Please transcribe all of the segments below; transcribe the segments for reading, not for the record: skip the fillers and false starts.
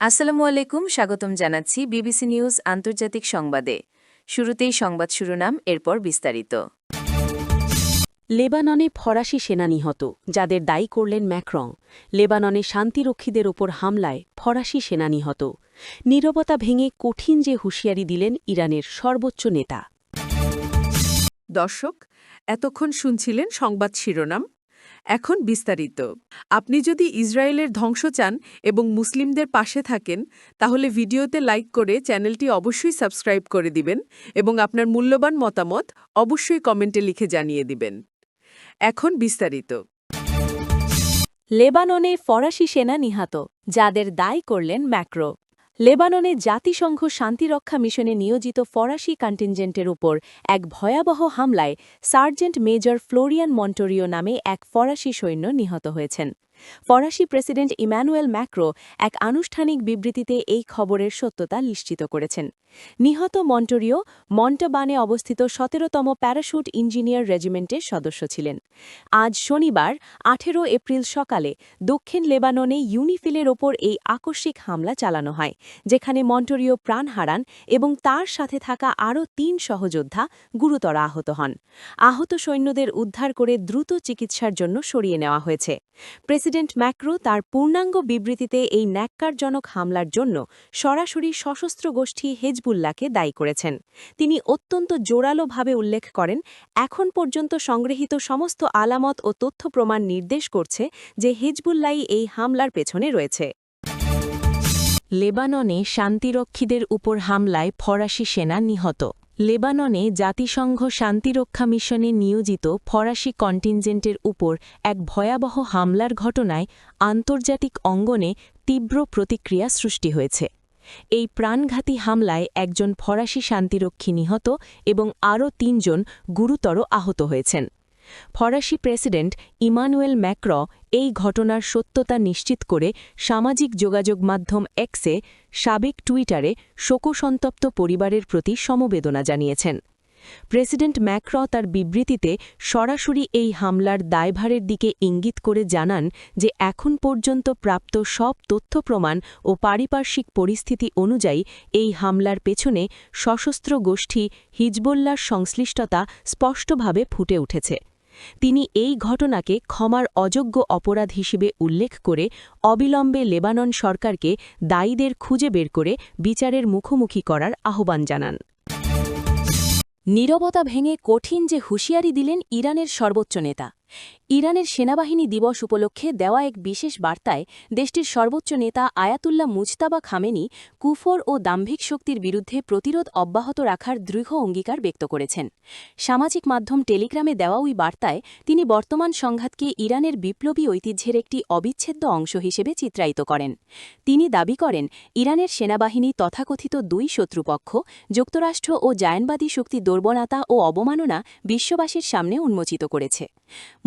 আসসালামু আলাইকুম, স্বাগতম জানাচ্ছি বিবিসি নিউজ আন্তর্জাতিক সংবাদে। শুরুতেই সংবাদ শিরোনাম, এরপর বিস্তারিত। লেবাননে ফরাসি সেনা নিহত, যাদের দায়ী করলেন ম্যাক্রং। লেবাননে শান্তিরক্ষীদের ওপর হামলায় ফরাসি সেনা নিহত। নীরবতা ভেঙে কঠিন যে হুঁশিয়ারি দিলেন ইরানের সর্বোচ্চ নেতা। দর্শক, এতক্ষণ শুনছিলেন সংবাদ শিরোনাম। এখন বিস্তারিত। আপনি যদি ইসরায়েলের ধ্বংস চান এবং মুসলিমদের পাশে থাকেন, তাহলে ভিডিওতে লাইক করে চ্যানেলটি অবশ্যই সাবস্ক্রাইব করে দিবেন এবং আপনার মূল্যবান মতামত অবশ্যই কমেন্টে লিখে জানিয়ে দিবেন। এখন বিস্তারিত। লেবাননে ফরাসি সেনা নিহত, যাদের দায়ী করলেন ম্যাক্রো। লেবাননে জাতিসংঘ শান্তিরক্ষা মিশনে নিয়োজিত ফরাসি কন্টিনজেন্টের উপর এক ভয়াবহ হামলায় সার্জেন্ট মেজর ফ্লোরিয়ান মন্টোরিও নামে এক ফরাসি সৈন্য নিহত হয়েছেন। ফরাসি প্রেসিডেন্ট ইম্যানুয়েল ম্যাক্রো এক আনুষ্ঠানিক বিবৃতিতে এই খবরের সত্যতা নিশ্চিত করেছেন। নিহত মন্টোরিও মন্টাবানে অবস্থিত ১৭তম প্যারাশুট ইঞ্জিনিয়ার রেজিমেন্টের সদস্য ছিলেন। আজ শনিবার ১৮ এপ্রিল সকালে দক্ষিণ লেবাননে ইউনিফিলের ওপর এই আকস্মিক হামলা চালানো হয়, যেখানে মন্টোরিও প্রাণ হারান এবং তার সাথে থাকা আরও ৩ সহযোদ্ধা গুরুতর আহত হন। আহত সৈন্যদের উদ্ধার করে দ্রুত চিকিৎসার জন্য সরিয়ে নেওয়া হয়েছে। প্রেসিডেন্ট ম্যাক্রো তার পূর্ণাঙ্গ বিবৃতিতে এই ন্যাক্কারজনক হামলার জন্য সরাসরি সশস্ত্র গোষ্ঠী হেজবুল্লাহকে দায়ী করেছেন। তিনি অত্যন্ত জোরালোভাবে উল্লেখ করেন, এখন পর্যন্ত সংগৃহীত সমস্ত আলামত ও তথ্য প্রমাণ নির্দেশ করছে যে হিজবুল্লাহই এই হামলার পেছনে রয়েছে। লেবাননে শান্তিরক্ষীদের উপর হামলায় ফরাসি সেনা নিহত। লেবাননে জাতিসংঘ শান্তিরক্ষা মিশনে নিয়োজিত ফরাসি কন্টিনজেন্টের উপর এক ভয়াবহ হামলার ঘটনায় আন্তর্জাতিক অঙ্গনে তীব্র প্রতিক্রিয়া সৃষ্টি হয়েছে। এই প্রাণঘাতী হামলায় একজন ফরাসি শান্তিরক্ষী নিহত এবং আরও ৩ জন গুরুতর আহত হয়েছেন। ফরাসি প্রেসিডেন্ট ইমানুয়েল ম্যাক্র এই ঘটনার সত্যতা নিশ্চিত করে সামাজিক যোগাযোগ মাধ্যম এক্সে সাবেক টুইটারে শোকসন্তপ্ত পরিবারের প্রতি সমবেদনা জানিয়েছেন। প্রেসিডেন্ট ম্যাক্র তার বিবৃতিতে সরাসরি এই হামলার দায়ভারের দিকে ইঙ্গিত করে জানান যে এখন পর্যন্ত প্রাপ্ত সব তথ্য প্রমাণ ও পারিপার্শ্বিক পরিস্থিতি অনুযায়ী এই হামলার পেছনে সশস্ত্র গোষ্ঠী হিজবুল্লাহর সংশ্লিষ্টতা স্পষ্টভাবে ফুটে উঠেছে। তিনি এই ঘটনাকে ক্ষমার অযোগ্য অপরাধ হিসেবে উল্লেখ করে অবিলম্বে লেবানন সরকারকে দায়ীদের খুঁজে বের করে বিচারের মুখোমুখি করার আহ্বান জানান। নীরবতা ভেঙে কঠিন যে হুঁশিয়ারি দিলেন ইরানের সর্বোচ্চ নেতা। ইরানের সেনাবাহিনী দিবস উপলক্ষে দেওয়া এক বিশেষ বার্তায় দেশটির সর্বোচ্চ নেতা আয়াতুল্লাহ মুজতাবা খামেনি কুফর ও দাম্ভিক শক্তির বিরুদ্ধে প্রতিরোধ অব্যাহত রাখার দৃঢ় অঙ্গীকার ব্যক্ত করেছেন। সামাজিক মাধ্যম টেলিগ্রামে দেওয়া ওই বার্তায় তিনি বর্তমান সংঘাতকে ইরানের বিপ্লবী ঐতিহ্যের একটি অবিচ্ছেদ্য অংশ হিসেবে চিত্রায়িত করেন। তিনি দাবি করেন, ইরানের সেনাবাহিনী তথাকথিত ২ শত্রুপক্ষ যুক্তরাষ্ট্র ও জায়নবাদী শক্তি দুর্বলতা ও অবমাননা বিশ্ববাসীর সামনে উন্মোচিত করেছে।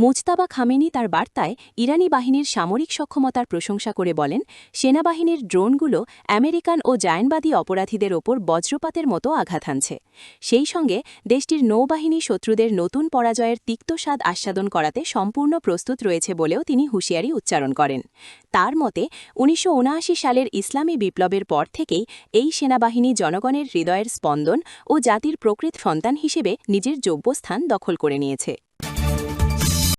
মুজতাবা খামেনি তার বার্তায় ইরানি বাহিনীর সামরিক সক্ষমতার প্রশংসা করে বলেন, সেনাবাহিনীর ড্রোনগুলো আমেরিকান ও জায়নবাদী অপরাধীদের ওপর বজ্রপাতের মতো আঘাত হানছে। সেই সঙ্গে দেশটির নৌবাহিনী শত্রুদের নতুন পরাজয়ের তিক্ত স্বাদ আস্বাদন করাতে সম্পূর্ণ প্রস্তুত রয়েছে বলেও তিনি হুঁশিয়ারি উচ্চারণ করেন। তার মতে ১৯৭৯ সালের ইসলামী বিপ্লবের পর থেকেই এই সেনাবাহিনী জনগণের হৃদয়ের স্পন্দন ও জাতির প্রকৃত সন্তান হিসেবে নিজের যোগ্য স্থান দখল করে নিয়েছে।